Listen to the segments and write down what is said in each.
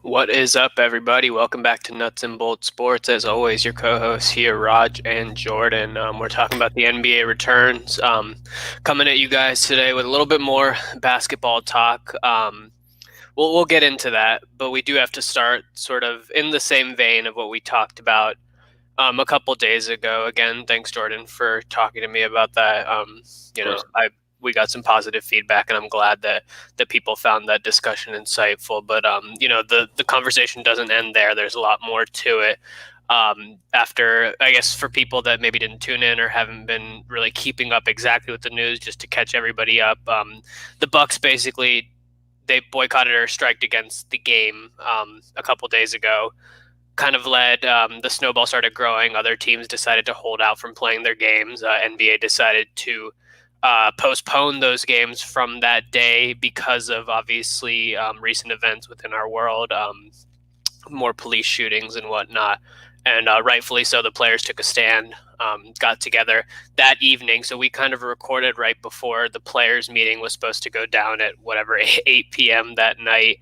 What is up, everybody? Welcome back to Nuts and Bolts Sports. As always, your co-hosts here, Raj and Jordan. We're talking about the NBA returns. Coming at you guys today with a little bit more basketball talk. We'll get into that, but we do have to start sort of in the same vein of what we talked about a couple days ago. Again, thanks, Jordan, for talking to me about that. We got some positive feedback, and I'm glad that people found that discussion insightful. But the conversation doesn't end there. There's a lot more to it. After, I guess, for people that maybe didn't tune in or haven't been really keeping up exactly with the news, just to catch everybody up, the Bucks basically they boycotted or striked against the game a couple days ago. Kind of led the snowball started growing. Other teams decided to hold out from playing their games. NBA decided to postpone those games from that day because of obviously recent events within our world, more police shootings and whatnot. And rightfully so, the players took a stand, got together that evening. So we kind of recorded right before the players' meeting was supposed to go down at whatever 8 p.m. that night.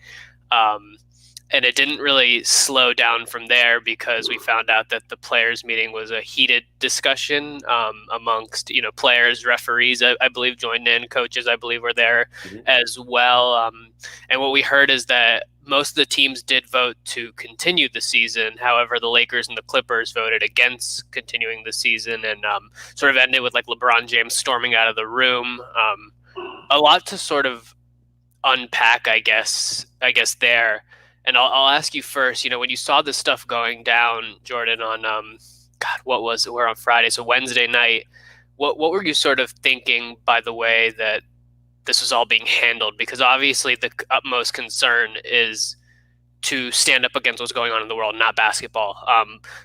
And it didn't really slow down from there because we found out that the players' meeting was a heated discussion amongst, players, referees, I believe, joined in, coaches, I believe, were there as well. And what we heard is that most of the teams did vote to continue the season. However, the Lakers and the Clippers voted against continuing the season and sort of ended with like LeBron James storming out of the room. A lot to sort of unpack, I guess there. And I'll ask you first, when you saw this stuff going down, Jordan, on, what was it? We're on Friday, so Wednesday night. What were you sort of thinking by the way that this was all being handled? Because obviously the utmost concern is to stand up against what's going on in the world, not basketball.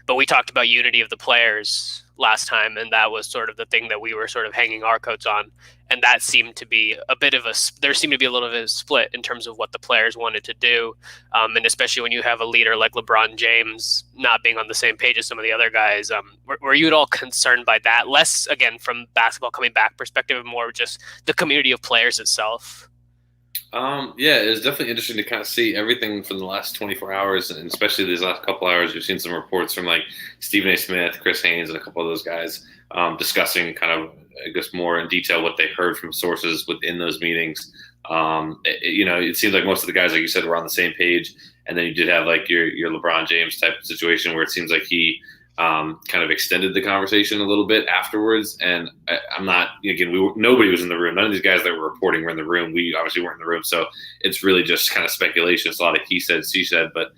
But we talked about unity of the players last time, and that was sort of the thing that we were sort of hanging our coats on. And that seemed to be there seemed to be a little bit of a split in terms of what the players wanted to do. And especially when you have a leader like LeBron James not being on the same page as some of the other guys. Were you at all concerned by that? Less, again, from basketball coming back perspective, more just the community of players itself? Yeah, it was definitely interesting to kind of see everything from the last 24 hours, and especially these last couple hours. We've seen some reports from like Stephen A. Smith, Chris Haynes, and a couple of those guys discussing kind of, I guess, more in detail what they heard from sources within those meetings. It seems like most of the guys, like you said, were on the same page, and then you did have like your LeBron James type of situation where it seems like he kind of extended the conversation a little bit afterwards. And I'm not, again, nobody was in the room. None of these guys that were reporting were in the room. We obviously weren't in the room. So it's really just kind of speculation. It's a lot of he said, she said, but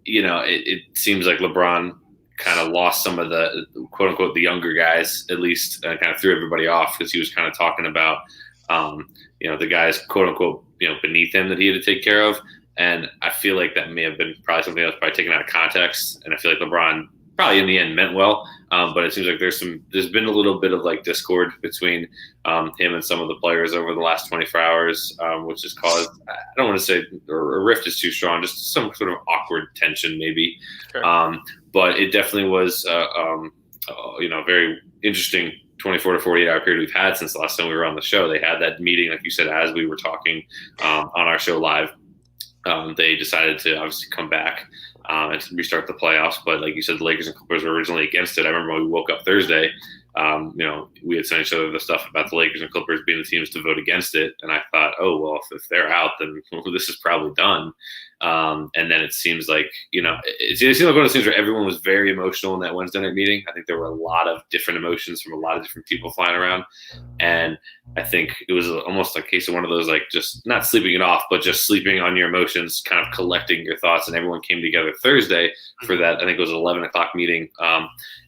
it seems like LeBron kind of lost some of the quote unquote, the younger guys, at least kind of threw everybody off because he was kind of talking about, the guys quote unquote, beneath him that he had to take care of. And I feel like that may have been probably something that was probably taken out of context. And I feel like LeBron probably in the end meant well, but it seems like there's been a little bit of like discord between him and some of the players over the last 24 hours, which has caused, I don't want to say a rift is too strong, just some sort of awkward tension maybe. Sure. But it definitely was, very interesting 24 to 48 hour period we've had since the last time we were on the show. They had that meeting, like you said, as we were talking on our show live. They decided to obviously come back and restart the playoffs. But like you said, the Lakers and Clippers were originally against it. I remember when we woke up Thursday, we had sent each other the stuff about the Lakers and Clippers being the teams to vote against it. And I thought, oh, well, if they're out, then this is probably done. And then it seems like, it seemed like one of those things where everyone was very emotional in that Wednesday night meeting. I think there were a lot of different emotions from a lot of different people flying around. And I think it was almost a case of one of those, like, just not sleeping it off, but just sleeping on your emotions, kind of collecting your thoughts. And everyone came together Thursday for that. I think it was an 11 o'clock meeting,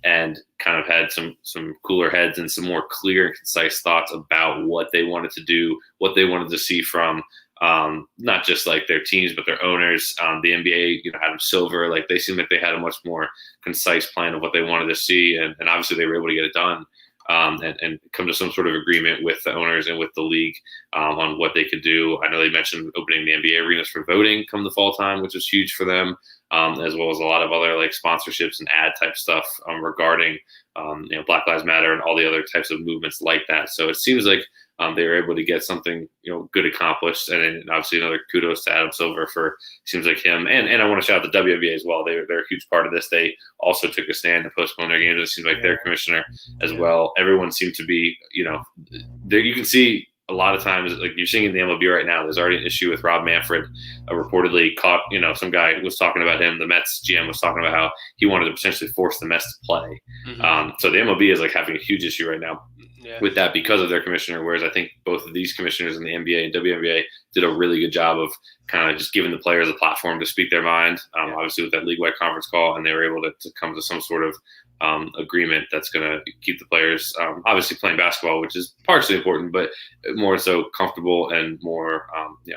and kind of had some cooler heads and some more clear and concise thoughts about what they wanted to do, what they wanted to see from not just like their teams, but their owners. The NBA, Adam Silver, like they seemed like they had a much more concise plan of what they wanted to see. And obviously they were able to get it done. And come to some sort of agreement with the owners and with the league on what they could do. I know they mentioned opening the NBA arenas for voting come the fall time, which was huge for them, as well as a lot of other like sponsorships and ad type stuff regarding Black Lives Matter and all the other types of movements like that. So it seems like they were able to get something good accomplished. And then obviously another kudos to Adam Silver for seems like him. And I want to shout out the WNBA as well. They're a huge part of this. They also took a stand to postpone their games. It seems like their commissioner as well. Everyone seemed to be there. You can see a lot of times, like you're seeing in the MLB right now, there's already an issue with Rob Manfred, reportedly caught, some guy was talking about him. The Mets GM was talking about how he wanted to potentially force the Mets to play. So the MLB is like having a huge issue right now with that because of their commissioner. Whereas I think both of these commissioners in the NBA and WNBA did a really good job of kind of just giving the players a platform to speak their mind, obviously with that league-wide conference call, and they were able to come to some sort of agreement that's going to keep the players obviously playing basketball, which is partially important, but more so comfortable and more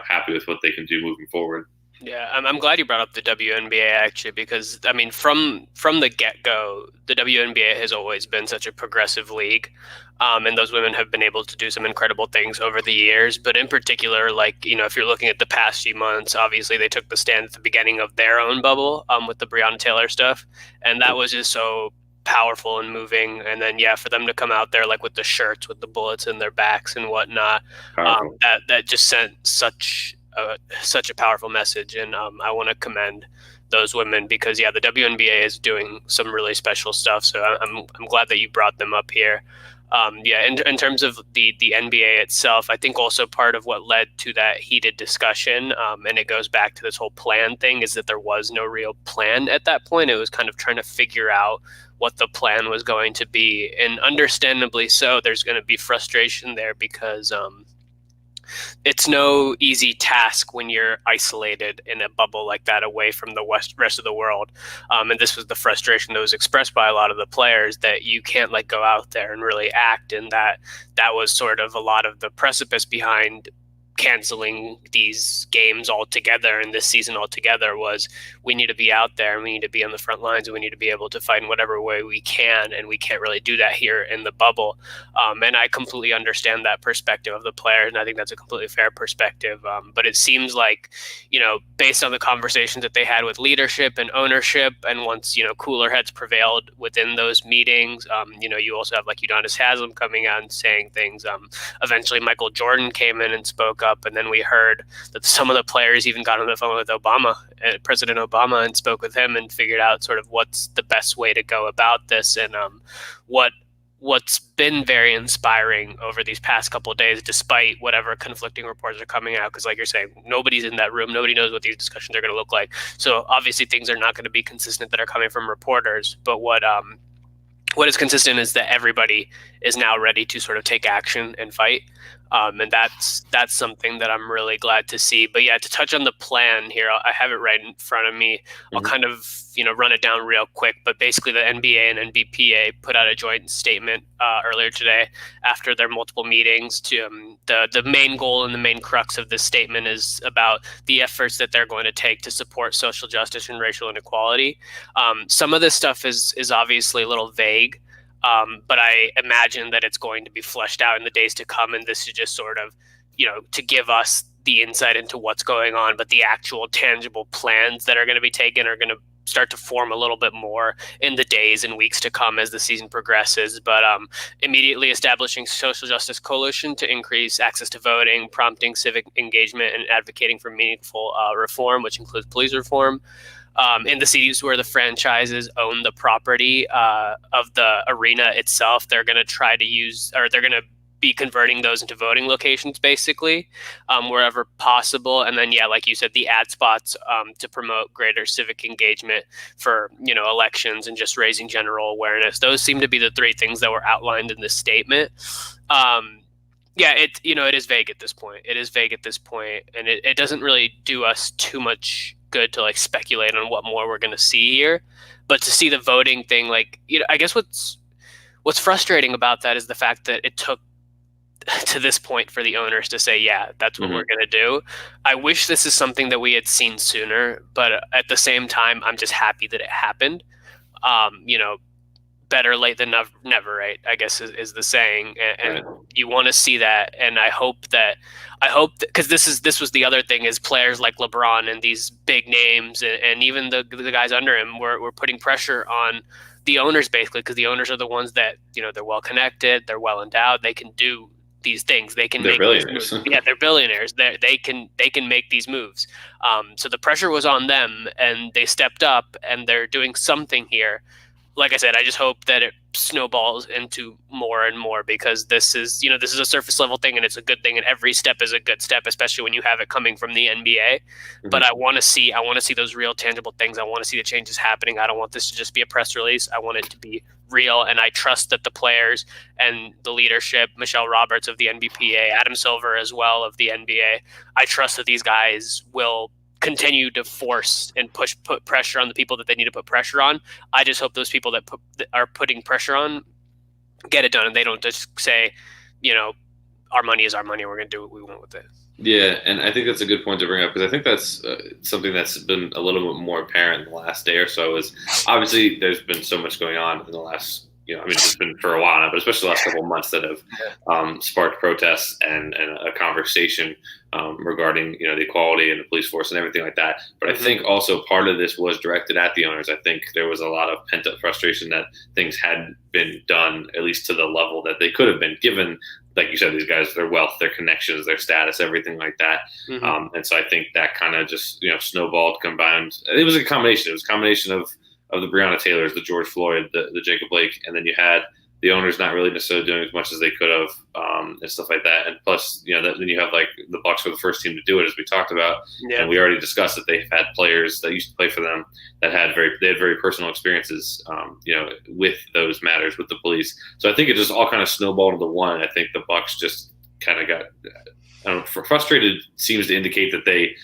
happy with what they can do moving forward. Yeah, I'm glad you brought up the WNBA actually, because I mean, from the get-go, the WNBA has always been such a progressive league, and those women have been able to do some incredible things over the years. But in particular, like if you're looking at the past few months, obviously they took the stand at the beginning of their own bubble with the Breonna Taylor stuff, and that was just so powerful and moving. And then for them to come out there like with the shirts with the bullets in their backs and whatnot, that just sent such a powerful message. And I want to commend those women because the WNBA is doing some really special stuff. So I'm glad that you brought them up here. In terms of the NBA itself, I think also part of what led to that heated discussion, and it goes back to this whole plan thing, is that there was no real plan at that point. It was kind of trying to figure out what the plan was going to be. And understandably so, there's going to be frustration there because it's no easy task when you're isolated in a bubble like that away from the rest of the world. And this was the frustration that was expressed by a lot of the players, that you can't like go out there and really act. And that was sort of a lot of the precipice behind canceling these games altogether and this season altogether. Was we need to be out there and we need to be on the front lines and we need to be able to fight in whatever way we can, and we can't really do that here in the bubble. And I completely understand that perspective of the players, and I think that's a completely fair perspective. But it seems like, based on the conversations that they had with leadership and ownership, and once cooler heads prevailed within those meetings, you also have like Udonis Haslem coming out and saying things. Eventually Michael Jordan came in and spoke up, and then we heard that some of the players even got on the phone with President Obama, and spoke with him and figured out sort of what's the best way to go about this. And what's been very inspiring over these past couple of days, despite whatever conflicting reports are coming out, because like you're saying, nobody's in that room, nobody knows what these discussions are going to look like. So obviously things are not going to be consistent that are coming from reporters. But what is consistent is that everybody is now ready to sort of take action and fight. And that's something that I'm really glad to see. But to touch on the plan here, I have it right in front of me. I'll kind of run it down real quick. But basically, the NBA and NBPA put out a joint statement earlier today after their multiple meetings. To the main goal and the main crux of this statement is about the efforts that they're going to take to support social justice and racial inequality. Some of this stuff is obviously a little vague. But I imagine that it's going to be fleshed out in the days to come, and this is just sort of, to give us the insight into what's going on. But the actual tangible plans that are going to be taken are going to start to form a little bit more in the days and weeks to come as the season progresses. But immediately establishing social justice coalition to increase access to voting, prompting civic engagement, and advocating for meaningful reform, which includes police reform. In the cities where the franchises own the property of the arena itself, they're going to try to use, or they're going to be converting those into voting locations, basically, wherever possible. And then, like you said, the ad spots to promote greater civic engagement for, elections and just raising general awareness. Those seem to be the three things that were outlined in this statement. It is vague at this point. And it doesn't really do us too much good to like speculate on what more we're going to see here. But to see the voting thing, I guess what's frustrating about that is the fact that it took to this point for the owners to say, that's what we're going to do. I wish this is something that we had seen sooner, but at the same time, I'm just happy that it happened. Better late than never, right? I guess is the saying, and you want to see that. And I hope that because this was the other thing, is players like LeBron and these big names and even the guys under him were putting pressure on the owners, basically, because the owners are the ones that they're well connected, they're well endowed, they can do these things. They can They're make these billionaires. moves. Yeah, they're billionaires. They can make these moves. So the pressure was on them, and they stepped up, and they're doing something here. Like I said, I just hope that it snowballs into more and more, because this is a surface level thing, and it's a good thing, and every step is a good step, especially when you have it coming from the NBA. But I want to see those real tangible things. I want to see the changes happening. I don't want this to just be a press release. I want it to be real, and I trust that the players and the leadership, Michelle Roberts of the NBPA, Adam Silver as well of the NBA, I trust that these guys will continue to force and put pressure on the people that they need to put pressure on. I just hope those people that are putting pressure on get it done, and they don't just say, our money is our money. We're going to do what we want with it. Yeah, and I think that's a good point to bring up, because I think that's something that's been a little bit more apparent in the last day or so. Is obviously there's been so much going on in the last, it's been for a while now, but especially the last couple of months that have sparked protests and a conversation regarding the equality and the police force and everything like that. But I think also part of this was directed at the owners. I think there was a lot of pent up frustration that things hadn't been done, at least to the level that they could have been, given, like you said, these guys, their wealth, their connections, their status, everything like that. And so I think that kind of just snowballed, combined. It was a combination. It was a combination of the Breonna Taylors, the George Floyd, the Jacob Blake, and then you had the owners not really necessarily doing as much as they could have, and stuff like that. And plus, then you have like the Bucks were the first team to do it, as we talked about, and we already discussed that they've had players that used to play for them that had very personal experiences, with those matters with the police. So I think it just all kind of snowballed into one. I think the Bucks just kind of got, frustrated. Seems to indicate that they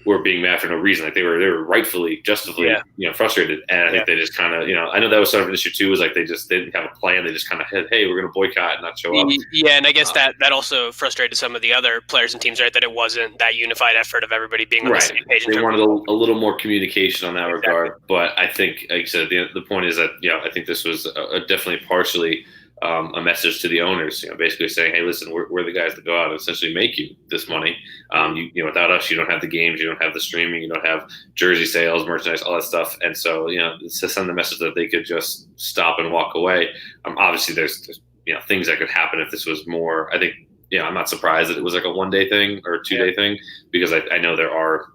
were being mad for no reason. Like they were rightfully, justifiably, frustrated. And I think they just kind of, I know that was sort of an issue too, was like they didn't have a plan. They just kind of had, hey, we're going to boycott and not show up. Yeah, and I guess that also frustrated some of the other players and teams, right? That it wasn't that unified effort of everybody being on the same page. They wanted a little more communication on that regard. But I think, like I said, the point is that, I think this was definitely partially a message to the owners, basically saying, hey, listen, we're the guys that go out and essentially make you this money. Without us, you don't have the games, you don't have the streaming, you don't have jersey sales, merchandise, all that stuff. And so, it's to send the message that they could just stop and walk away. Obviously, there's things that could happen if this was more. I think, I'm not surprised that it was like a 1 day thing or a 2 day thing, because I know there are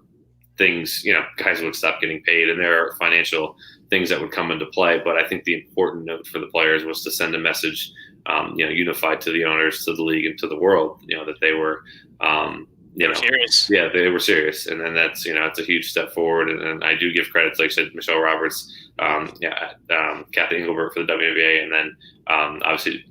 things, guys would stop getting paid, and there are financial things that would come into play. But I think the important note for the players was to send a message, unified to the owners, to the league, and to the world, that they were, serious. Yeah, they were serious. And then that's, it's a huge step forward. And I do give credit, like I said, Michelle Roberts, Kathy Engelbert for the WNBA, and then obviously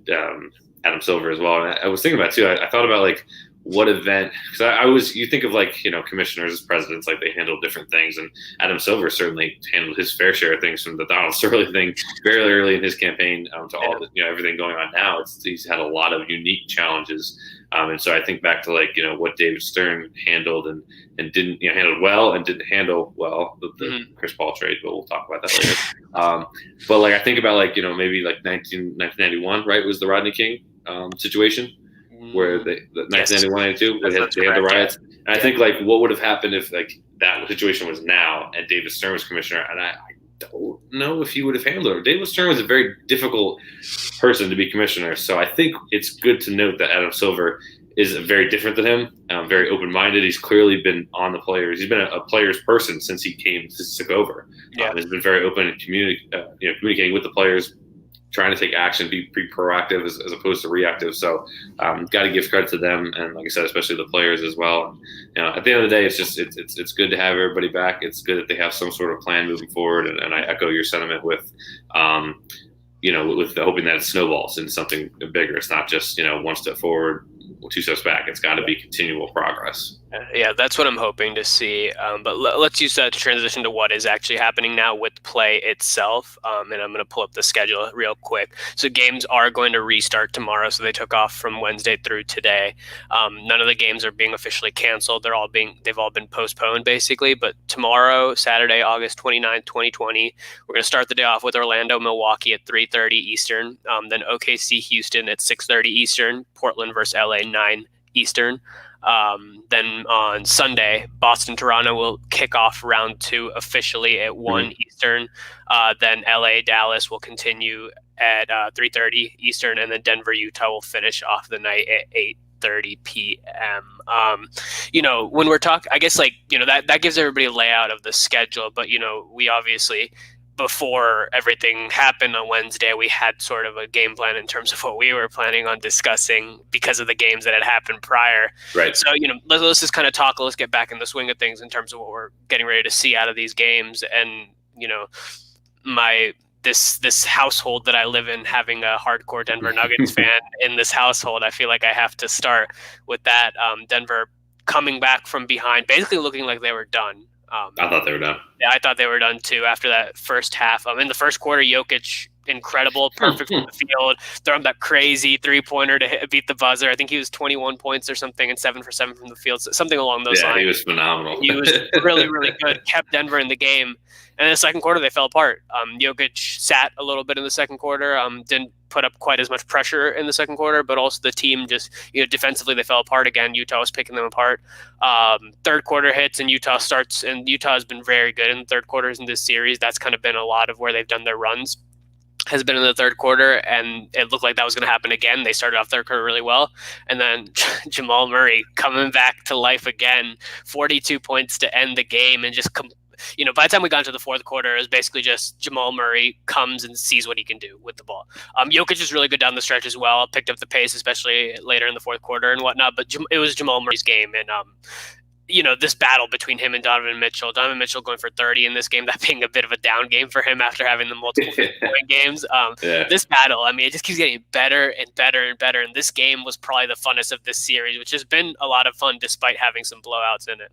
Adam Silver as well. And I was thinking about too, I thought about like, what event, because you think of like, commissioners as presidents, like they handle different things, and Adam Silver certainly handled his fair share of things, from the Donald Sterling thing very early in his campaign to all the, everything going on now. He's had a lot of unique challenges, and so I think back to like what David Stern handled and didn't handled well, and didn't handle well the Chris Paul trade, but we'll talk about that later. But like I think about like maybe like 1991, right, was the Rodney King situation, where the 1991-92, they had the riots. Yeah. And I think like what would have happened if like that situation was now and David Stern was commissioner, and I don't know if he would have handled it. David Stern was a very difficult person to be commissioner, so I think it's good to note that Adam Silver is very different than him, very open-minded. He's clearly been on the players. He's been a players person since he took over. He's been very open and communicating with the players, trying to take action, be proactive as opposed to reactive. So, got to give credit to them, and like I said, especially the players as well. At the end of the day, it's just it's good to have everybody back. It's good that they have some sort of plan moving forward, and I echo your sentiment with, with hoping that it snowballs into something bigger. It's not just one step forward, 2 steps back. It's got to be continual progress. Yeah, that's what I'm hoping to see. But let's use that to transition to what is actually happening now with play itself. And I'm going to pull up the schedule real quick. So games are going to restart tomorrow. So they took off from Wednesday through today. None of the games are being officially canceled. They've all been postponed basically. But tomorrow, Saturday, August 29th, 2020, we're going to start the day off with Orlando, Milwaukee at 3:30 Eastern. Then OKC, Houston at 6:30 Eastern. Portland versus LA, 9 Eastern. Then on Sunday, Boston-Toronto will kick off round 2 officially at 1 Eastern. Then LA-Dallas will continue at 3:30 Eastern, and then Denver-Utah will finish off the night at 8:30 p.m. When we're talking, I guess that gives everybody a layout of the schedule, but we obviously, before everything happened on Wednesday, we had sort of a game plan in terms of what we were planning on discussing because of the games that had happened prior. Right. So, let's just kind of talk. Let's get back in the swing of things in terms of what we're getting ready to see out of these games. And, this household that I live in, having a hardcore Denver Nuggets fan in this household, I feel like I have to start with that. Denver coming back from behind, basically looking like they were done. I thought they were done. Yeah, I thought they were done too after that first half. In the first quarter, Jokic, incredible, perfect from the field, throwing that crazy three-pointer to beat the buzzer. I think he was 21 points or something and 7 for 7 from the field, so something along those lines. Yeah, he was phenomenal. He was really, really good, kept Denver in the game. And in the second quarter, they fell apart. Jokic sat a little bit in the second quarter, didn't put up quite as much pressure in the second quarter, but also the team just, defensively, they fell apart again. Utah was picking them apart. Third quarter hits and Utah starts, and Utah has been very good in the third quarters in this series. That's kind of been a lot of where they've done their runs, has been in the third quarter, and it looked like that was going to happen again. They started off third quarter really well, and then Jamal Murray coming back to life again, 42 points to end the game, and just by the time we got into the fourth quarter, it was basically just Jamal Murray comes and sees what he can do with the ball. Jokic is really good down the stretch as well, picked up the pace, especially later in the fourth quarter and whatnot, but it was Jamal Murray's game, and this battle between him and Donovan Mitchell going for 30 in this game, that being a bit of a down game for him after having the multiple 50-point games. This battle, it just keeps getting better and better and better, and this game was probably the funnest of this series, which has been a lot of fun despite having some blowouts in it.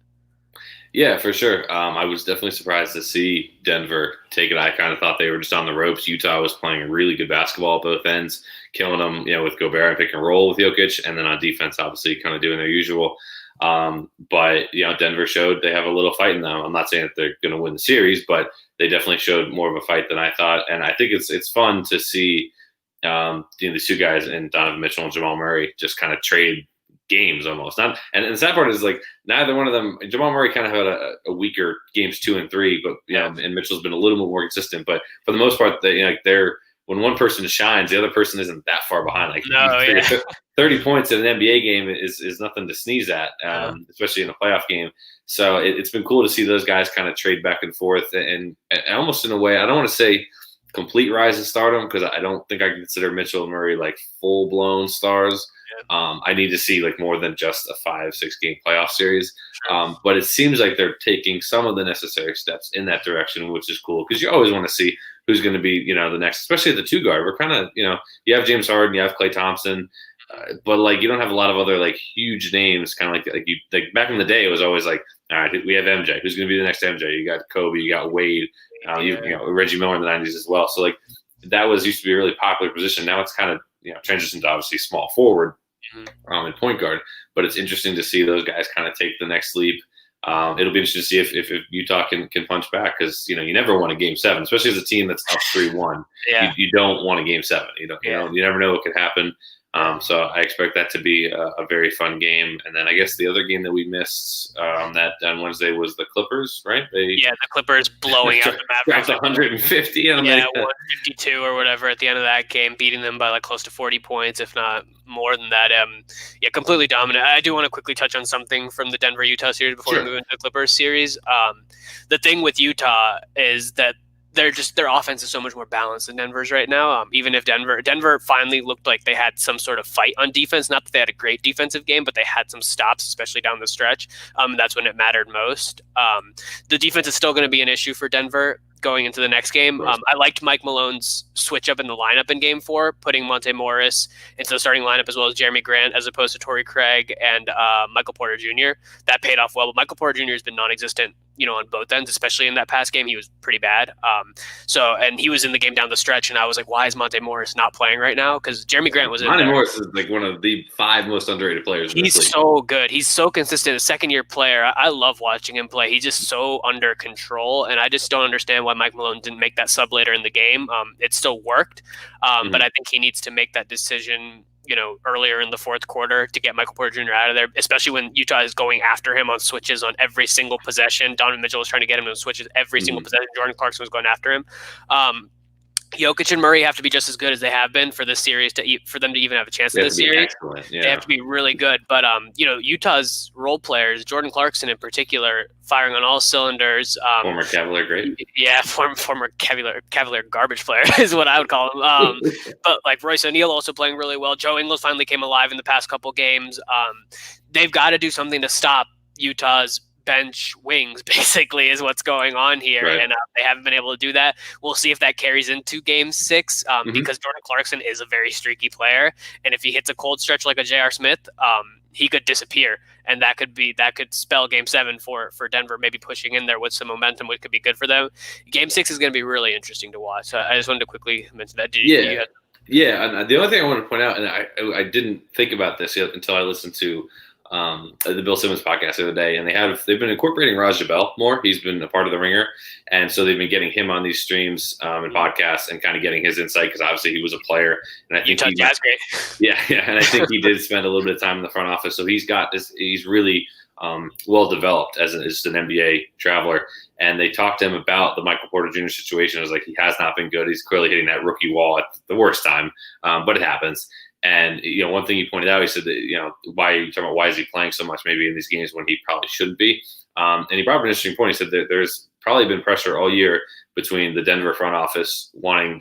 Yeah, for sure. I was definitely surprised to see Denver take it. I kind of thought they were just on the ropes. Utah was playing really good basketball at both ends, killing them, with Gobert and pick and roll with Jokic, and then on defense, obviously, kind of doing their usual. But Denver showed they have a little fight in them. I'm not saying that they're going to win the series, but they definitely showed more of a fight than I thought. And I think it's fun to see these two guys, and Donovan Mitchell and Jamal Murray, just kind of trade games almost. And the sad part is neither one of them. Jamal Murray kind of had a weaker games 2 and 3, but and Mitchell's been a little bit more consistent. But for the most part, they're when one person shines, the other person isn't that far behind. 30 points in an NBA game is nothing to sneeze at, especially in a playoff game. So it's been cool to see those guys kind of trade back and forth, and almost in a way, I don't want to say complete rise to stardom, because I don't think I can consider Mitchell and Murray full blown stars. I need to see more than just a 5-6 game playoff series. But it seems like they're taking some of the necessary steps in that direction, which is cool, because you always want to see who's going to be, the next, especially at the 2 guard. We're kind of, you have James Harden, you have Klay Thompson, but you don't have a lot of other huge names. Kind of like back in the day, it was always all right, we have MJ. Who's going to be the next MJ? You got Kobe, you got Wade, Reggie Miller in the 90s as well. So that used to be a really popular position. Now it's kind of transitioned to obviously small forward. And point guard, but it's interesting to see those guys kind of take the next leap. It'll be interesting to see if Utah can punch back, because you never want a game 7, especially as a team that's up 3-1. You don't want a game 7. You never know what could happen. So I expect that to be a very fun game. And then I guess the other game that we missed on Wednesday was the Clippers, right? The Clippers blowing out the Mavericks. 150. 152 or whatever at the end of that game, beating them by close to 40 points, if not more than that. Completely dominant. I do want to quickly touch on something from the Denver-Utah series before we move into the Clippers series. The thing with Utah is that their offense is so much more balanced than Denver's right now. Even if Denver finally looked like they had some sort of fight on defense, not that they had a great defensive game, but they had some stops, especially down the stretch. That's when it mattered most. The defense is still going to be an issue for Denver going into the next game. I liked Mike Malone's switch up in the lineup in Game 4, putting Monte Morris into the starting lineup as well as Jeremy Grant, as opposed to Torrey Craig and Michael Porter Jr. That paid off well, but Michael Porter Jr. has been non-existent, on both ends, especially in that past game. He was pretty bad. And he was in the game down the stretch, and I was like, why is Monte Morris not playing right now? Because Jeremy Grant was in there. Monte Morris is one of the 5 most underrated players in this league. He's so good. He's so consistent. A second-year player. I love watching him play. He's just so under control, and I just don't understand why Mike Malone didn't make that sub later in the game. It still worked, but I think he needs to make that decision earlier in the fourth quarter to get Michael Porter Jr. out of there, especially when Utah is going after him on switches on every single possession. Donovan Mitchell was trying to get him to switches every single possession. Jordan Clarkson was going after him. Jokic and Murray have to be just as good as they have been for this series for them to even have a chance in this series. Excellent. Yeah. They have to be really good. But Utah's role players, Jordan Clarkson in particular, firing on all cylinders. Former Cavalier great. Yeah, former Cavalier garbage player is what I would call him. But like Royce O'Neal also playing really well. Joe Ingles finally came alive in the past couple games. They've got to do something to stop Utah's bench wings, basically, is what's going on here. Right. And they haven't been able to do that. We'll see if that carries into game 6 because Jordan Clarkson is a very streaky player. And if he hits a cold stretch like a J.R. Smith, he could disappear. And that could spell game 7 for Denver, maybe pushing in there with some momentum, which could be good for them. Game 6 is going to be really interesting to watch. So I just wanted to quickly mention that. Yeah. And the only thing I want to point out, and I didn't think about this yet until I listened to the Bill Simmons podcast the other day, and they've been incorporating Raj more. He's been a part of the Ringer, and so they've been getting him on these streams and podcasts and kind of getting his insight because obviously he was a player, and I think Jazz great. Yeah, and I think he did spend a little bit of time in the front office, so he's really well developed as an NBA traveler. And they talked to him about the Michael Porter Jr. situation. It was like he has not been good. He's clearly hitting that rookie wall at the worst time, but it happens. And, one thing he pointed out, he said that, why is he playing so much maybe in these games when he probably shouldn't be? And he brought up an interesting point. He said that there's probably been pressure all year between the Denver front office wanting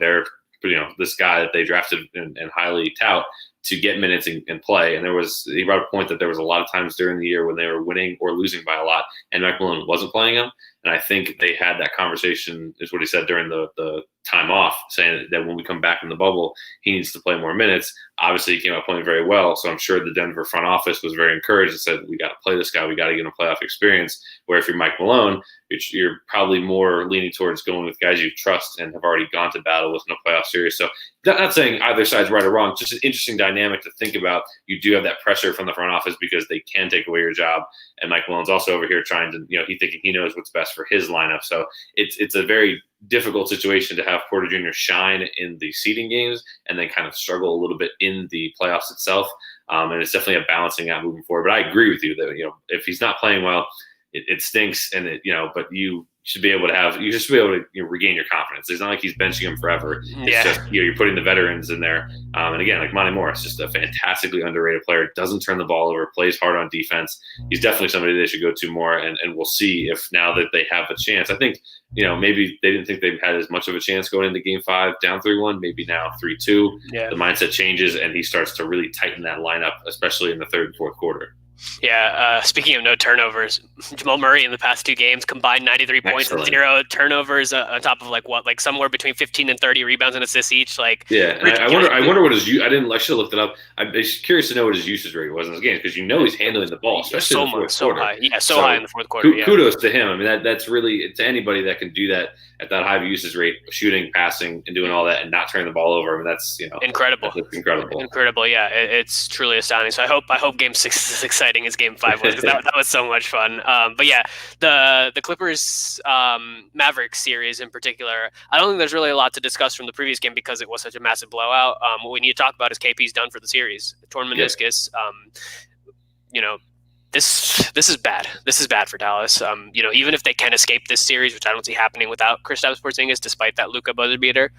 this guy that they drafted and highly tout to get minutes and play. And he brought up a point that there was a lot of times during the year when they were winning or losing by a lot and Mike Malone wasn't playing him. And I think they had that conversation, is what he said during the time off, saying that when we come back in the bubble, he needs to play more minutes. Obviously, he came out playing very well. So I'm sure the Denver front office was very encouraged and said, we got to play this guy. We got to get him a playoff experience. Where if you're Mike Malone, you're probably more leaning towards going with guys you trust and have already gone to battle with no playoff series. So not saying either side's right or wrong, just an interesting dynamic to think about. You do have that pressure from the front office because they can take away your job. And Mike Malone's also over here trying to, he thinking he knows what's best for his lineup. So it's a very difficult situation to have Porter Jr. shine in the seeding games and then kind of struggle a little bit in the playoffs itself. And it's definitely a balancing out moving forward. But I agree with you that, if he's not playing well, it stinks. And but you should be able to regain your confidence. It's not like he's benching him forever. It's just, you're putting the veterans in there. And again, like Monty Morris, just a fantastically underrated player, doesn't turn the ball over, plays hard on defense. He's definitely somebody they should go to more. And we'll see if now that they have a chance, I think, maybe they didn't think they had as much of a chance going into game 5 down 3-1, maybe now 3-2. Yeah. The mindset changes and he starts to really tighten that lineup, especially in the third and fourth quarter. Yeah, speaking of no turnovers, Jamal Murray in the past 2 games combined 93 points and 0 turnovers on top of like somewhere between 15 and 30 rebounds and assists each. Like, yeah, I wonder what his I should have looked it up. I'm curious to know what his usage rate was in those games because he's handling the ball, especially in the fourth quarter. High. Yeah, so high in the fourth quarter. Kudos to him. I mean, that's really to anybody that can do that at that high of a usage rate, shooting, passing, and doing all that, and not turning the ball over. I mean, that's incredible. That's incredible. Incredible. Yeah, it's truly astounding. So I hope Game 6 is as exciting as Game 5 was because that was so much fun. But yeah, the Clippers Mavericks series in particular, I don't think there's really a lot to discuss from the previous game because it was such a massive blowout. What we need to talk about is KP's done for the series, torn meniscus. This is bad. This is bad for Dallas. Even if they can escape this series, which I don't see happening without Kristaps Porzingis, despite that Luka buzzer beater,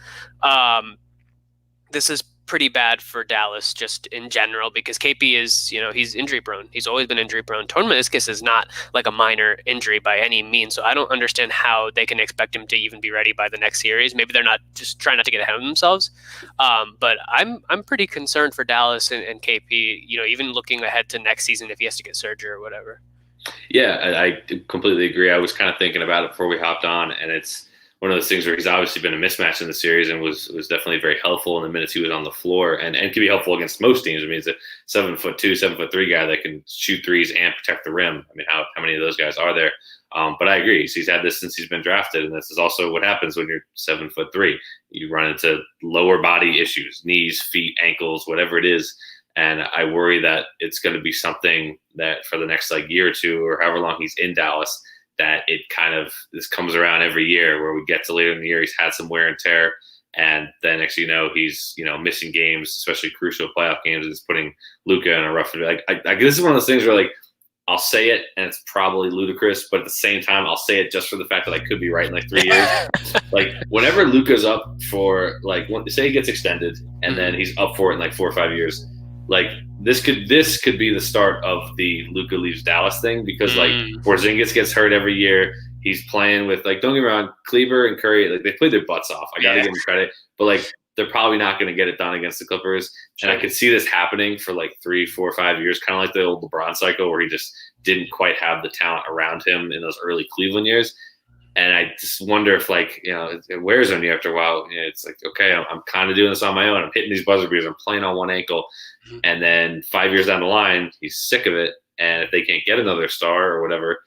this is pretty bad for Dallas just in general because KP is, he's injury prone. He's always been injury prone. Torn meniscus is not like a minor injury by any means, so I don't understand how they can expect him to even be ready by the next series. Maybe they're not just trying not to get ahead of themselves. But I'm pretty concerned for Dallas and KP, even looking ahead to next season if he has to get surgery or whatever. Yeah, I completely agree. I was kind of thinking about it before we hopped on, and it's one of those things where he's obviously been a mismatch in the series and was definitely very helpful in the minutes he was on the floor and can be helpful against most teams. I mean, he's a 7'2", 7'3" guy that can shoot threes and protect the rim. I mean, how many of those guys are there? But I agree. He's had this since he's been drafted, and this is also what happens when you're 7'3". You run into lower body issues, knees, feet, ankles, whatever it is. And I worry that it's going to be something that for the next year or two or however long he's in Dallas, that this comes around every year where we get to later in the year, he's had some wear and tear And then next thing you know, he's missing games, especially crucial playoff games, and it's putting Luka in a rough. This is one of those things where like I'll say it and it's probably ludicrous, but at the same time I'll say it just for the fact that I could be right in like 3 years. Like whenever Luka's up for say he gets extended and then he's up for it in like 4 or 5 years, like this could be the start of the Luka leaves Dallas thing, because like Porzingis gets hurt every year. He's playing with, like, don't get me wrong, Kleber and Curry, like they played their butts off. I gotta give them credit, but like they're probably not going to get it done against the Clippers. Sure. And I could see this happening for like 3, 4, 5 years, kind of like the old LeBron cycle where he just didn't quite have the talent around him in those early Cleveland years. And I just wonder if, like, it wears on you after a while. It's like, okay, I'm kind of doing this on my own. I'm hitting these buzzer beaters. I'm playing on one ankle. And then 5 years down the line, he's sick of it. And if they can't get another star or whatever,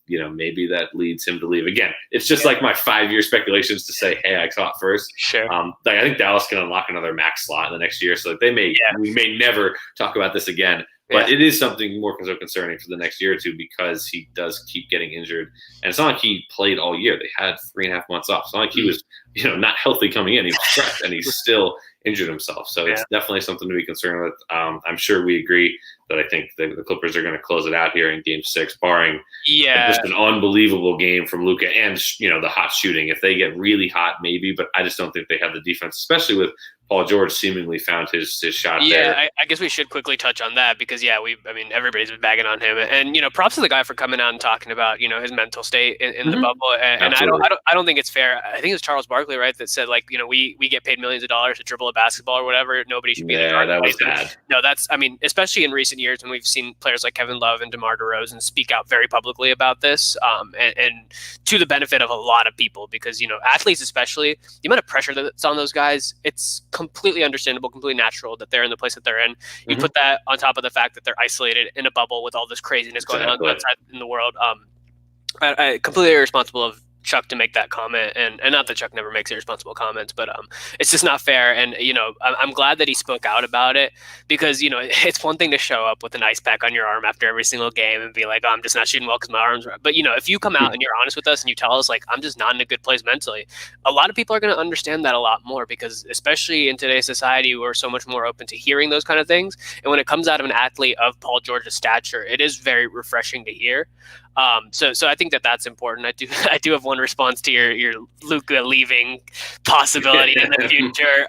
maybe that leads him to leave. Again, it's just like my 5-year speculations to say, hey, I saw it first. Sure. I think Dallas can unlock another max slot in the next year. So we may never talk about this again. But it is something more so concerning for the next year or two, because he does keep getting injured. And it's not like he played all year. They had 3.5 months off. It's not like he was, not healthy coming in. He was fresh, and he's still injured himself. So it's definitely something to be concerned with. I'm sure we agree that I think the Clippers are going to close it out here in Game 6, barring just an unbelievable game from Luka and, the hot shooting. If they get really hot, maybe. But I just don't think they have the defense, especially with Paul George seemingly found his shot there. Yeah, I guess we should quickly touch on that because, everybody's been bagging on him. And, props to the guy for coming out and talking about, his mental state in the bubble. And I don't think it's fair. I think it was Charles Barkley, right, that said, like, we get paid millions of dollars to dribble a basketball or whatever. Nobody should be there. Yeah, that was bad. No, especially in recent years when we've seen players like Kevin Love and DeMar DeRozan speak out very publicly about this, and to the benefit of a lot of people, because, athletes especially, the amount of pressure that's on those guys, it's completely understandable, completely natural that they're in the place that they're in. You put that on top of the fact that they're isolated in a bubble with all this craziness going on outside in the world. I completely irresponsible of Chuck to make that comment, and not that Chuck never makes irresponsible comments, but it's just not fair. And I'm glad that he spoke out about it, because it's one thing to show up with an ice pack on your arm after every single game and be like, oh, I'm just not shooting well because my arms are. But if you come out and you're honest with us and you tell us, like, I'm just not in a good place mentally, a lot of people are going to understand that a lot more, because especially in today's society, we're so much more open to hearing those kind of things. And when it comes out of an athlete of Paul George's stature, it is very refreshing to hear. So I think that's important. I do have one response to your Luka leaving possibility in the future.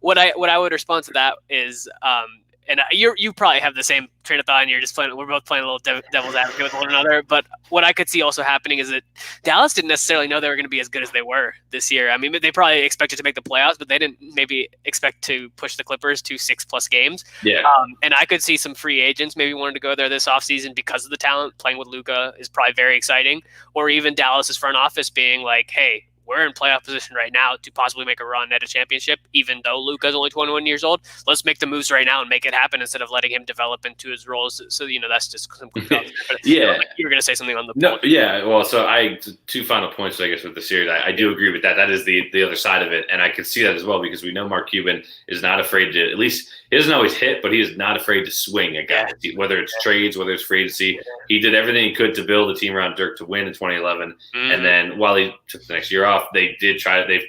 What I would respond to that is, and you probably have the same train of thought, and we're both playing a little devil's advocate with one another. But what I could see also happening is that Dallas didn't necessarily know they were going to be as good as they were this year. I mean, they probably expected to make the playoffs, but they didn't maybe expect to push the Clippers to 6+ games. Yeah. And I could see some free agents maybe wanting to go there this offseason because of the talent. Playing with Luka is probably very exciting. Or even Dallas's front office being like, hey, we're in playoff position right now to possibly make a run at a championship, even though Luka's only 21 years old. Let's make the moves right now and make it happen instead of letting him develop into his roles. So, that's just some quick thoughts. But, you were going to say something on the No, yeah. Well, so two final points, I guess, with the series. I do agree with that. That is the other side of it. And I can see that as well, because we know Mark Cuban is not afraid to, at least he doesn't always hit, but he is not afraid to swing at guys, whether it's trades, whether it's free agency. He did everything he could to build a team around Dirk to win in 2011. And then while he took the next year off, they've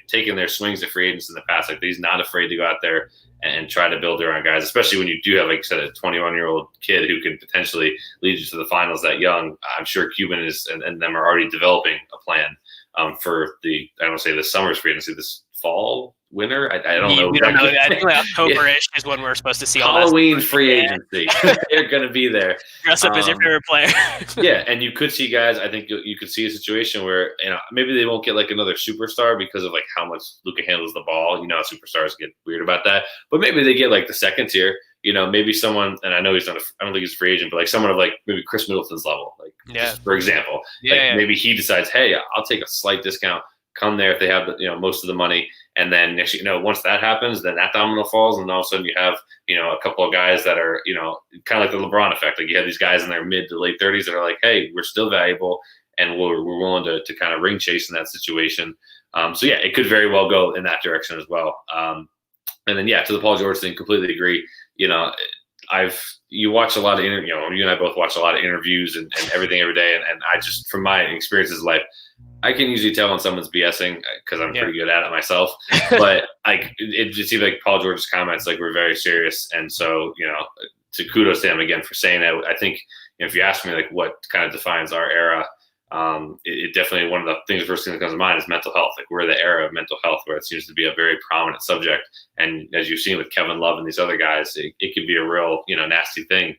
taken their swings at free agents in the past. Like, he's not afraid to go out there and try to build around guys, especially when you do have, like I said, a 21-year-old kid who can potentially lead you to the finals that young. I'm sure Cuban and them are already developing a plan for I don't want to say this summer's free agency, this fall, winter. I don't know. We don't know. I think like October-ish is when we're supposed to see all Halloween free agency. They're going to be there. Dress up as your favorite player. Yeah, and you could see guys. I think you could see a situation where maybe they won't get like another superstar because of like how much Luka handles the ball. Superstars get weird about that. But maybe they get like the second tier. Maybe someone, and I know he's not. I don't think he's a free agent, but like someone of like maybe Chris Middleton's level, like just for example. Maybe he decides, hey, I'll take a slight discount. Come there if they have most of the money. And then once that happens, then that domino falls, and all of a sudden you have a couple of guys that are kind of like the LeBron effect. Like, you have these guys in their mid to late 30s that are like, hey, we're still valuable, and we're willing to kind of ring chase in that situation. So yeah, it could very well go in that direction as well. And then to the Paul George thing, completely agree. You watch a lot of you and I both watch a lot of interviews and everything every day, and I just, from my experiences in life, I can usually tell when someone's BSing because I'm Yeah. pretty good at it myself. But like it just seemed like Paul George's comments like were very serious, and so to kudos to him again for saying that. I think if you ask me like what kind of defines our era, it definitely one of the things first thing that comes to mind is mental health. Like we're the era of mental health where it seems to be a very prominent subject, and as you've seen with Kevin Love and these other guys, it can be a real nasty thing.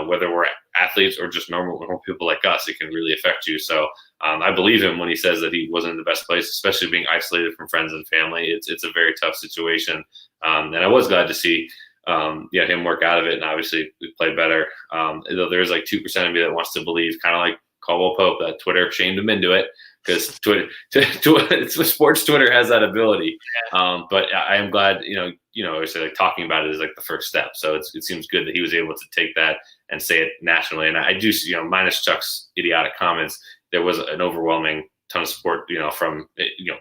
Whether we're athletes or just normal people like us, it can really affect you. So I believe him when he says that he wasn't in the best place, especially being isolated from friends and family. It's a very tough situation, and I was glad to see him work out of it. And obviously, we played better. Though there's like 2% of me that wants to believe, kind of like Caldwell Pope, that Twitter shamed him into it because sports Twitter has that ability. But I am glad, I said like talking about it is like the first step. So it seems good that he was able to take that and say it nationally. And I do, minus Chuck's idiotic comments, there was an overwhelming ton of support, from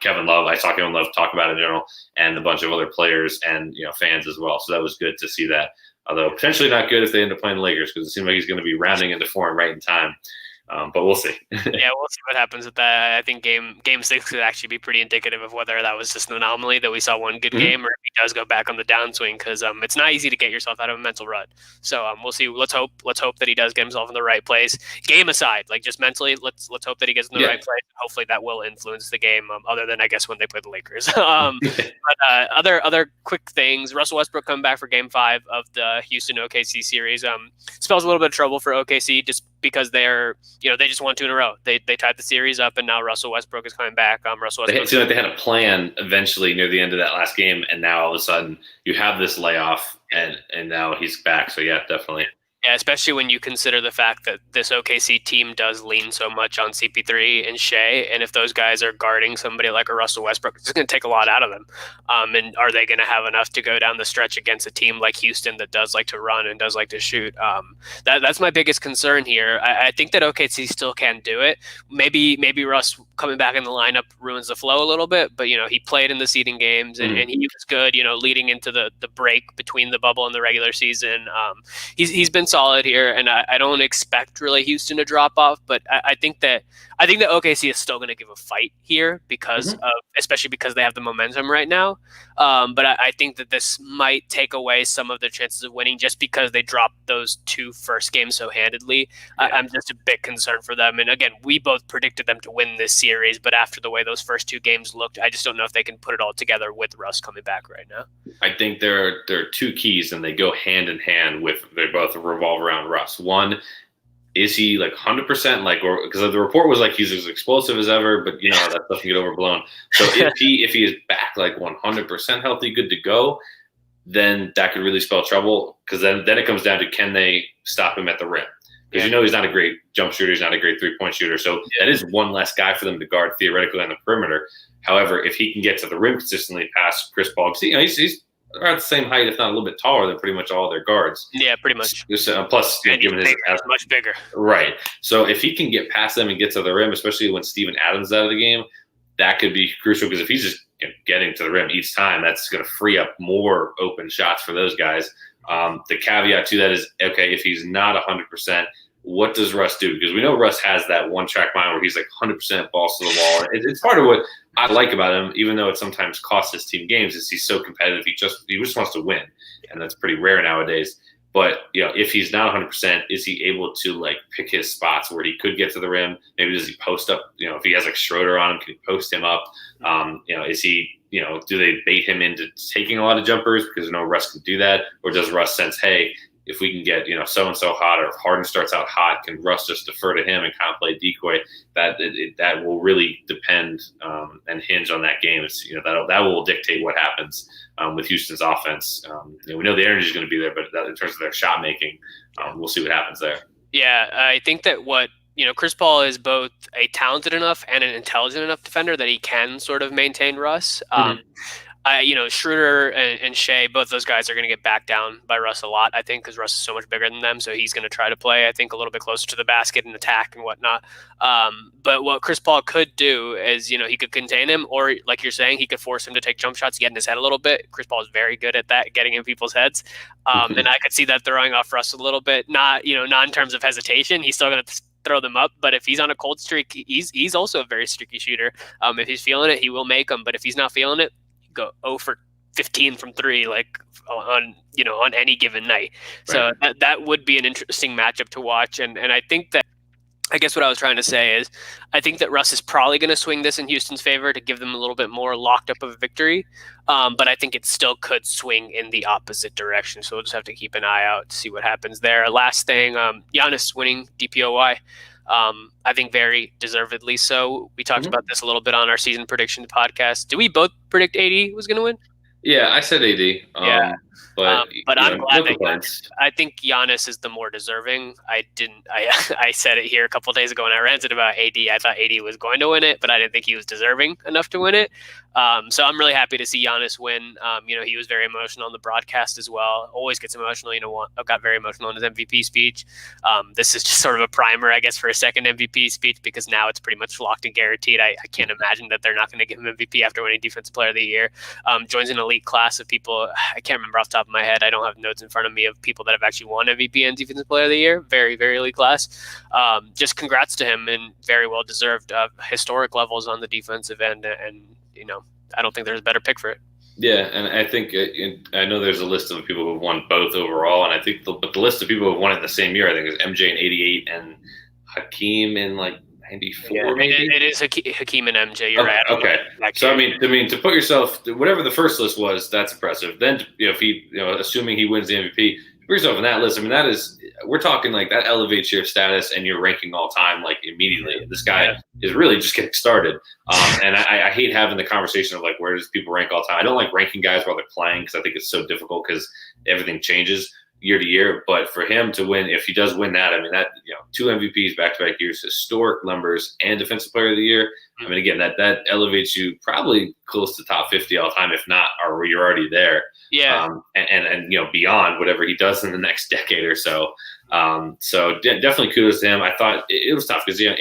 Kevin Love. I saw Kevin Love talk about it in general, and a bunch of other players and fans as well. So that was good to see that. Although potentially not good if they end up playing the Lakers because it seems like he's going to be rounding into form right in time. But we'll see. Yeah, we'll see what happens with that. I think game 6 could actually be pretty indicative of whether that was just an anomaly that we saw one good game, or if he does go back on the downswing, because it's not easy to get yourself out of a mental rut. So we'll see. Let's hope that he does get himself in the right place. Game aside, like just mentally, let's hope that he gets in the right place. Hopefully that will influence the game. Other than I guess when they play the Lakers. But other quick things. Russell Westbrook coming back for Game 5 of the Houston OKC series. Spells a little bit of trouble for OKC just because they're they just won 2 in a row. They tied the series up, and now Russell Westbrook is coming back. Russell Westbrook. It seemed like they had a plan eventually near the end of that last game, and now all of a sudden you have this layoff, and now he's back. So yeah, definitely. Yeah, especially when you consider the fact that this OKC team does lean so much on CP3 and Shea, and if those guys are guarding somebody like a Russell Westbrook, it's going to take a lot out of them. And are they going to have enough to go down the stretch against a team like Houston that does like to run and does like to shoot? That's my biggest concern here. I think that OKC still can do it. Maybe Russ coming back in the lineup ruins the flow a little bit, but he played in the seeding games and he was good. Leading into the break between the bubble and the regular season. He's been solid here, and I don't expect really Houston to drop off, but I think that OKC is still going to give a fight here because especially because they have the momentum right now. But I think that this might take away some of their chances of winning just because they dropped those 2 first games so handedly. Yeah. I'm just a bit concerned for them. And again, we both predicted them to win this series, but after the way those first 2 games looked, I just don't know if they can put it all together with Russ coming back right now. I think there are 2 keys, and they go hand in hand they both revolve around Russ. One, is he like 100% like, or because the report was like he's as explosive as ever, but that stuff can get overblown. So if he is back like 100% healthy, good to go, then that could really spell trouble. Because then it comes down to, can they stop him at the rim? Because he's not a great jump shooter, he's not a great 3-point shooter. So that is one less guy for them to guard theoretically on the perimeter. However, if he can get to the rim consistently past Chris Paul, because he's at the same height, if not a little bit taller than pretty much all their guards. Yeah, pretty much. Plus, given his much bigger. Right. So if he can get past them and get to the rim, especially when Steven Adams is out of the game, that could be crucial, because if he's just getting to the rim each time, that's going to free up more open shots for those guys. The caveat to that is, okay, if he's not 100%, what does Russ do? Because we know Russ has that one-track mind where he's like 100% balls to the wall. It's part of what I like about him, even though it sometimes costs his team games, is he's so competitive. He just wants to win, and that's pretty rare nowadays. But if he's not 100%, is he able to like pick his spots where he could get to the rim? Maybe does he post up? If he has like Schroeder on him, can he post him up? Is he? Do they bait him into taking a lot of jumpers because Russ can do that, or does Russ sense, hey, if we can get so and so hot, or if Harden starts out hot, can Russ just defer to him and kind of play decoy? That will really depend and hinge on that game. It's that will dictate what happens with Houston's offense. We know the energy is going to be there, but in terms of their shot making, we'll see what happens there. Yeah, I think that Chris Paul is both a talented enough and an intelligent enough defender that he can sort of maintain Russ. Schroeder and Shea, both those guys are going to get backed down by Russ a lot, I think, because Russ is so much bigger than them. So he's going to try to play, I think, a little bit closer to the basket and attack and whatnot. But what Chris Paul could do is, he could contain him, or like you're saying, he could force him to take jump shots, get in his head a little bit. Chris Paul is very good at that, getting in people's heads. And I could see that throwing off Russ a little bit, not in terms of hesitation. He's still going to throw them up. But if he's on a cold streak, he's also a very streaky shooter. If he's feeling it, he will make them. But if he's not feeling it, go 0 for 15 from 3, like on any given night. So that would be an interesting matchup to watch. And I think that, I guess what I was trying to say is, I think that Russ is probably going to swing this in Houston's favor to give them a little bit more locked up of a victory. But I think it still could swing in the opposite direction. So we'll just have to keep an eye out to see what happens there. Last thing, Giannis winning DPOY. I think very deservedly so. We talked about this a little bit on our season prediction podcast. Did we both predict AD was going to win? Yeah, I said AD. But I'm glad that Giannis, I think Giannis is the more deserving. I said it here a couple of days ago and I ranted about AD. I thought AD was going to win it, but I didn't think he was deserving enough to win it. So I'm really happy to see Giannis win. He was very emotional on the broadcast as well. Always gets emotional. Got very emotional in his MVP speech. This is just sort of a primer, I guess, for a second MVP speech, because now it's pretty much locked and guaranteed. I can't imagine that they're not going to give him MVP after winning Defensive Player of the Year. Joins an elite class of people. I can't remember off the top of my head. I don't have notes in front of me of people that have actually won MVP and Defensive Player of the Year. Very, very elite class. Just congrats to him, and very well deserved. Historic levels on the defensive end, and I don't think there's a better pick for it. Yeah, and I think I know there's a list of people who've won both overall, and I think the list of people who've won it the same year, I think, is MJ in '88 and Hakeem in like '94. Yeah, maybe it is Hakeem and MJ. You're right. Okay. So I mean, to put yourself, whatever the first list was, that's impressive. Then if he, assuming he wins the MVP, put yourself in that list. I mean, that is, we're talking like that elevates your status and your ranking all time like immediately. This guy is really just getting started. And I hate having the conversation of like, where does people rank all time? I don't like ranking guys while they're playing because I think it's so difficult because everything changes year to year. But for him to win, if he does win that, I mean, that 2 MVPs back-to-back years, historic numbers, and Defensive Player of the Year. I mean, again, that elevates you probably close to top 50 all time, if not, or you're already there. Yeah. And beyond whatever he does in the next decade or so. So definitely kudos to him. I thought it was tough because AD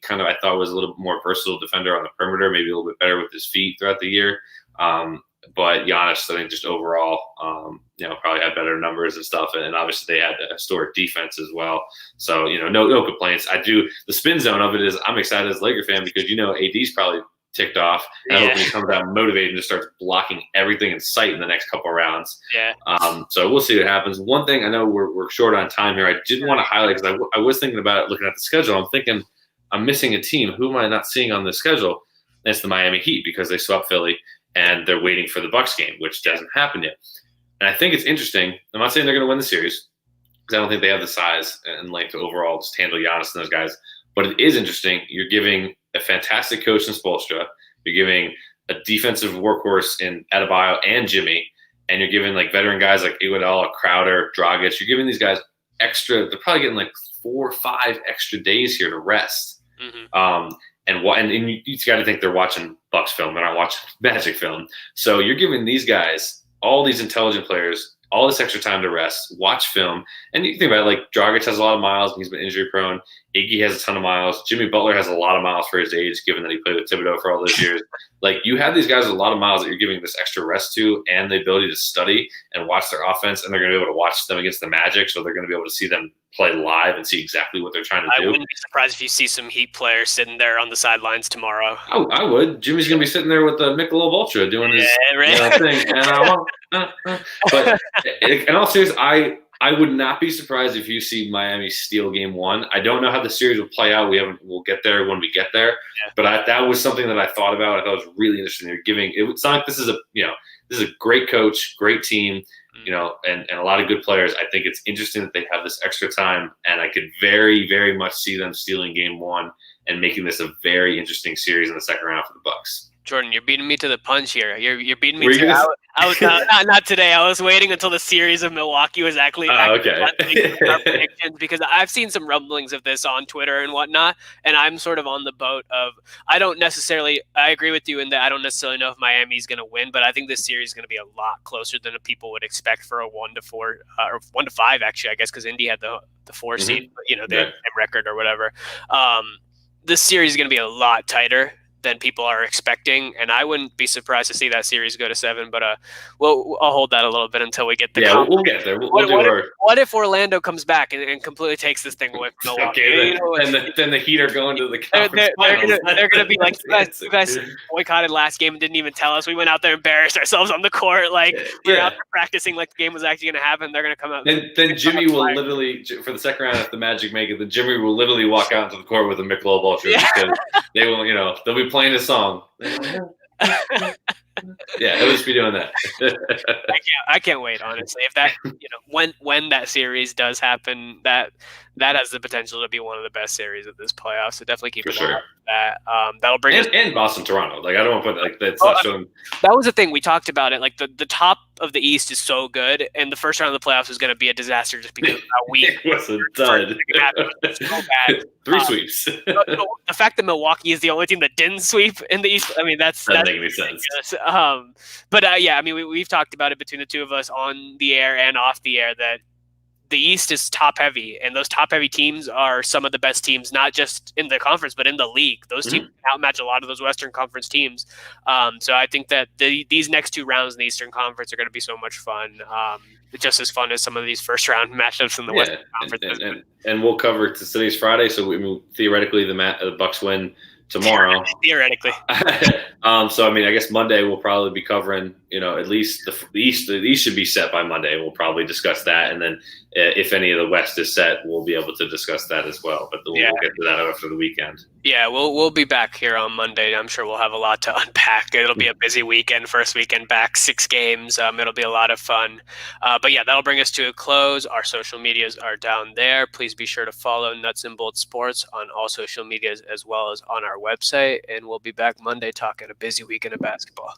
kind of, I thought, was a little more versatile defender on the perimeter, maybe a little bit better with his feet throughout the year. But Giannis, I think, just overall, probably had better numbers and stuff. And obviously they had a historic defense as well. So, no complaints. The spin zone of it is I'm excited as a Laker fan because, AD's probably ticked off. And I hope he comes out motivated and just starts blocking everything in sight in the next couple of rounds. Yeah. So we'll see what happens. One thing, I know we're short on time here. I did want to highlight, because I was thinking about it, looking at the schedule. I'm thinking I'm missing a team. Who am I not seeing on the schedule? And it's the Miami Heat, because they swept Philly and they're waiting for the Bucks game, which doesn't happen yet. And I think it's interesting. I'm not saying they're going to win the series, because I don't think they have the size and length to overall just handle Giannis and those guys. But it is interesting. You're giving a fantastic coach in Spoelstra. You're giving a defensive workhorse in Adebayo and Jimmy. And you're giving like veteran guys like Iguodala, Crowder, Dragic. You're giving these guys extra. They're probably getting like 4 or 5 extra days here to rest. Mm-hmm. And you got to think they're watching Bucks film. They're not watching Magic film. So you're giving these guys, all these intelligent players, all this extra time to rest, watch film. And you think about it, like Dragic has a lot of miles and he's been injury prone. Iggy has a ton of miles. Jimmy Butler has a lot of miles for his age, given that he played with Thibodeau for all those years. Like, you have these guys with a lot of miles that you're giving this extra rest to, and the ability to study and watch their offense, and they're going to be able to watch them against the Magic, so they're going to be able to see them play live and see exactly what they're trying to do. I wouldn't be surprised if you see some Heat players sitting there on the sidelines tomorrow. I would. Jimmy's going to be sitting there with the Michelob Ultra doing his thing. And but in all seriousness, I would not be surprised if you see Miami steal Game 1. I don't know how the series will play out. We'll get there when we get there. Yeah. But that was something that I thought about. I thought it was really interesting. It's not like this is a great coach, great team, and a lot of good players. I think it's interesting that they have this extra time, and I could very, very much see them stealing Game 1 and making this a very interesting series in the second round for the Bucks. Jordan, you're beating me to the punch here. You're beating me to I was not today. I was waiting until the series of Milwaukee was actually our predictions, because I've seen some rumblings of this on Twitter and whatnot, and I'm sort of on the boat of I agree with you in that I don't necessarily know if Miami's going to win, but I think this series is going to be a lot closer than people would expect for a 1-4 or 1-5 actually, I guess, because Indy had the 4 seed, the record or whatever. This series is going to be a lot tighter than people are expecting, and I wouldn't be surprised to see that series go to 7. But I'll hold that a little bit until we get the. Yeah, we'll get there. We'll do our. What if Orlando comes back and completely takes this thing away from Milwaukee? Okay, then the Heat are going to the conference finals. They're gonna be like, you guys boycotted last game and didn't even tell us. We went out there and embarrassed ourselves on the court. Like we were out there practicing like the game was actually gonna happen. They're gonna come out. Then Jimmy will literally, for the second round, if the Magic make it, then Jimmy will literally walk out into the court with a Michelob Ultra because they will, they'll be playing a song. Yeah, he'll just be doing that. I can't wait, honestly. If that, when that series does happen, that has the potential to be one of the best series of this playoff. So definitely keep an eye on that. That'll bring us and Boston, Toronto. Like I don't want to put like that's not showing. That was the thing we talked about it. Like the top of the East is so good, and the first round of the playoffs is going to be a disaster just because of how weak. It was a dud. So bad. 3 sweeps. The fact that Milwaukee is the only team that didn't sweep in the East, I mean, that doesn't make any sense. But yeah, I mean, we've talked about it between the two of us on the air and off the air that the East is top heavy, and those top heavy teams are some of the best teams, not just in the conference, but in the league. Those teams outmatch a lot of those Western Conference teams. So I think that these next 2 rounds in the Eastern Conference are going to be so much fun. Just as fun as some of these first round matchups in the Western Conference. And we'll cover today's Friday, so theoretically the Bucks win tomorrow. Theoretically. So I mean, I guess Monday we'll probably be covering, at least the East. The East should be set by Monday. We'll probably discuss that, and then if any of the West is set, we'll be able to discuss that as well. But we'll get to that after the weekend. Yeah, we'll be back here on Monday. I'm sure we'll have a lot to unpack. It'll be a busy weekend. First weekend back, 6 games. It'll be a lot of fun. But yeah, that'll bring us to a close. Our social medias are down there. Please be sure to follow Nuts and Bolts Sports on all social medias as well as on our website. And we'll be back Monday talking a busy weekend of basketball.